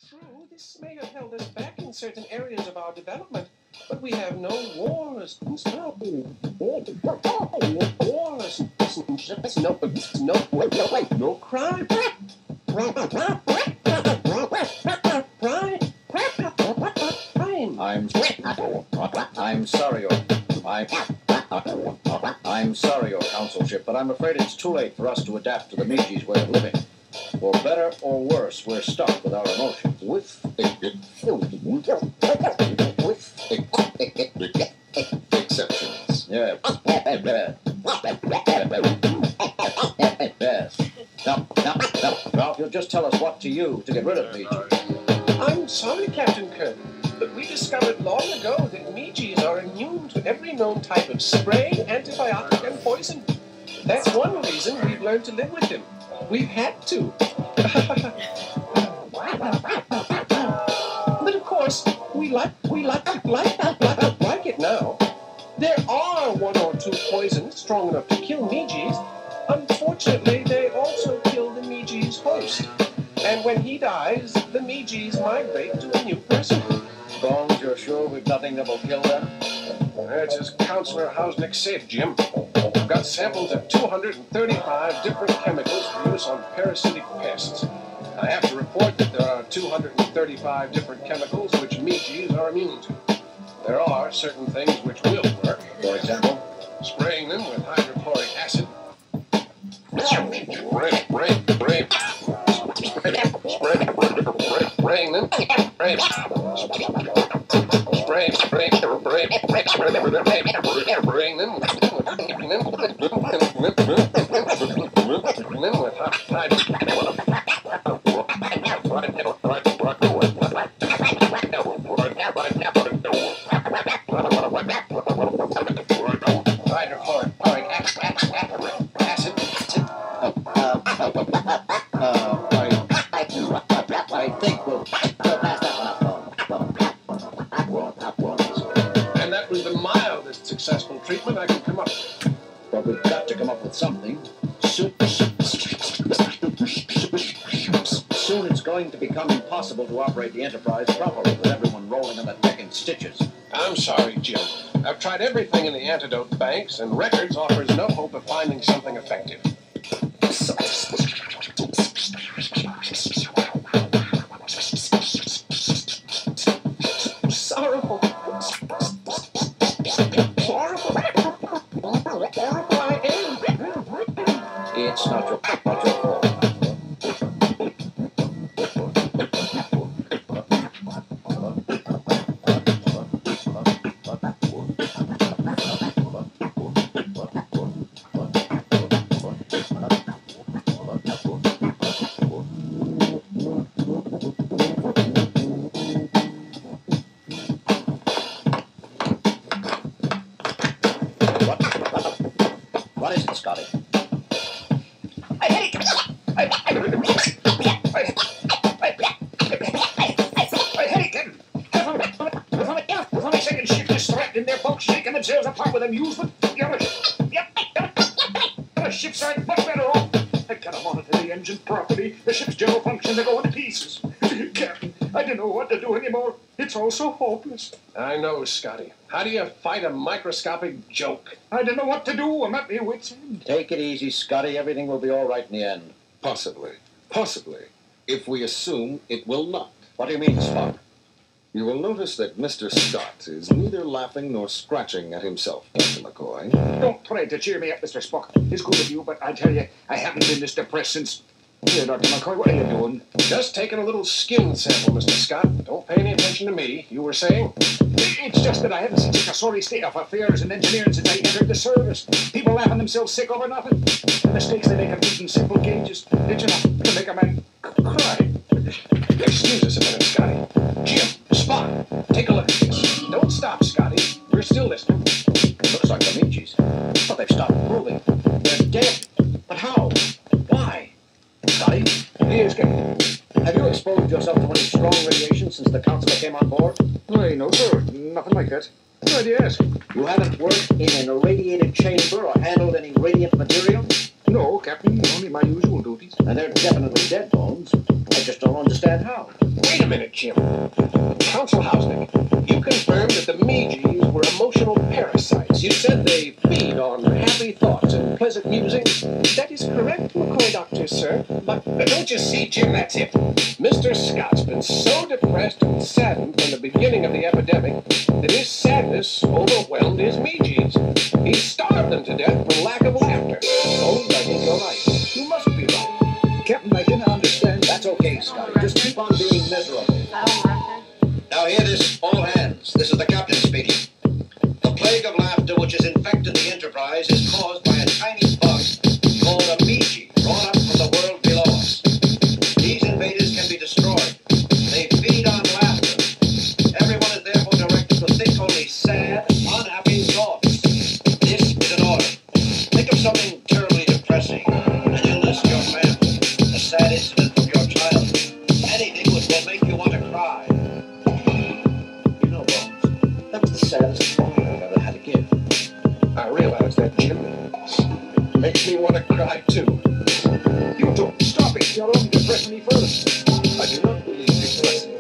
True, this may have held us back in certain areas of our development, but we have no wars, no crime. I'm sorry, Your Councilship, but I'm afraid it's too late for us to adapt to the Miji's way of living. For better or worse, we're stuck with our emotions. With exceptions. Yeah. Yes. Now, if you'll just tell us what to use to get rid of Miji. I'm sorry, Captain Kirk, but we discovered long ago that Mijis are immune to every known type of spray, antibiotic, and poison. That's one reason we've learned to live with them. We've had to. But of course, we like it now. There are one or two poisons strong enough to kill Mijis. Unfortunately, they also kill the Miji's host. And when he dies, the Mijis migrate to a new person. Bones, you're sure we've nothing that will kill them? That's as Counselor Hausnick said, Jim. We've got samples of 235 different chemicals for use on parasitic pests. I have to report that there are 235 different chemicals which Mijis are immune to. There are certain things which will work. For example? Spraying them with hydrochloric acid. Spraying them. I think we'll pass that one up. And that was the mildest successful treatment I could come up with. But we've got to come up with something. Soon it's going to become impossible to operate the Enterprise properly with everyone rolling on the deck in stitches. I'm sorry, Jim. I've tried everything in the antidote banks, and records offers no hope of finding something effective. Sorrowful. Horrible I am. It's not your fault. What is it, Scotty? I hate it. I hate it. From a second ship is strapped in their bunks, shaking themselves apart with amusement. The ships aren't much better off. I gotta monitor the engine properly. The ship's general functions are going to pieces. Captain, I don't know what to do anymore. It's all so hopeless. I know, Scotty. How do you fight a microscopic joke? I don't know what to do. I'm at my wit's end. Take it easy, Scotty. Everything will be all right in the end. Possibly. If we assume it will not. What do you mean, Spock? You will notice that Mr. Scott is neither laughing nor scratching at himself, Captain McCoy. Don't try to cheer me up, Mr. Spock. It's good of you, but I tell you, I haven't been this depressed since... Here, Dr. McCoy, what are you doing? Just taking a little skin sample, Mr. Scott. Don't pay any attention to me. You were saying? It's just that I haven't seen such a sorry state of affairs in engineering since I entered the service. People laughing themselves sick over nothing. The mistakes they make of using simple gauges. It's enough to make a man cry. Excuse us a minute, Scotty. Jim, Spock, take a look at this. Don't stop, Scotty. We're still listening. Looks like the Mijis. But they've stopped moving. They're dead. But how? Why? Scotty? Yes, Captain. Have you exposed yourself to any strong radiation since the Counselor came on board? Why, no, sir. Nothing like that. Why do you ask? You haven't worked in an irradiated chamber or handled any radiant material? No, Captain. Only my usual duties. And they're definitely dead, Bones. I just don't understand how. Wait a minute, Jim. Counsel Hausnick, you confirmed that the Meeges were emotional parasites. You said they feed on happy thoughts and pleasant musings. That is correct, McCoy doctor, sir. But don't you see, Jim, that's it. Mr. Scott's been so depressed and saddened from the beginning of the epidemic that his sadness overwhelmed his Meeges. He starved them to death from lack of laughter. Oh, I think you're right. You must be right. Captain, I didn't understand. That's okay, Scotty. Just keep on being miserable. Now hear this, all hands. This is the captain speaking. The plague of laughter which has infected the Enterprise is caused by a tiny bug called a Meege, brought up from the world below us. These invaders can be destroyed. They feed on laughter. Everyone is therefore directed to think only sad, unhappy thoughts. This is an order. Think of something terribly depressing, an illness in your family, a sad incident from your childhood, anything which will make you want to cry. You know, Bones, that was the saddest cry I've ever had to give. I realize that, Jim. It makes me want to cry, too. You don't stop it. You'll only depress me further. I do not believe depressing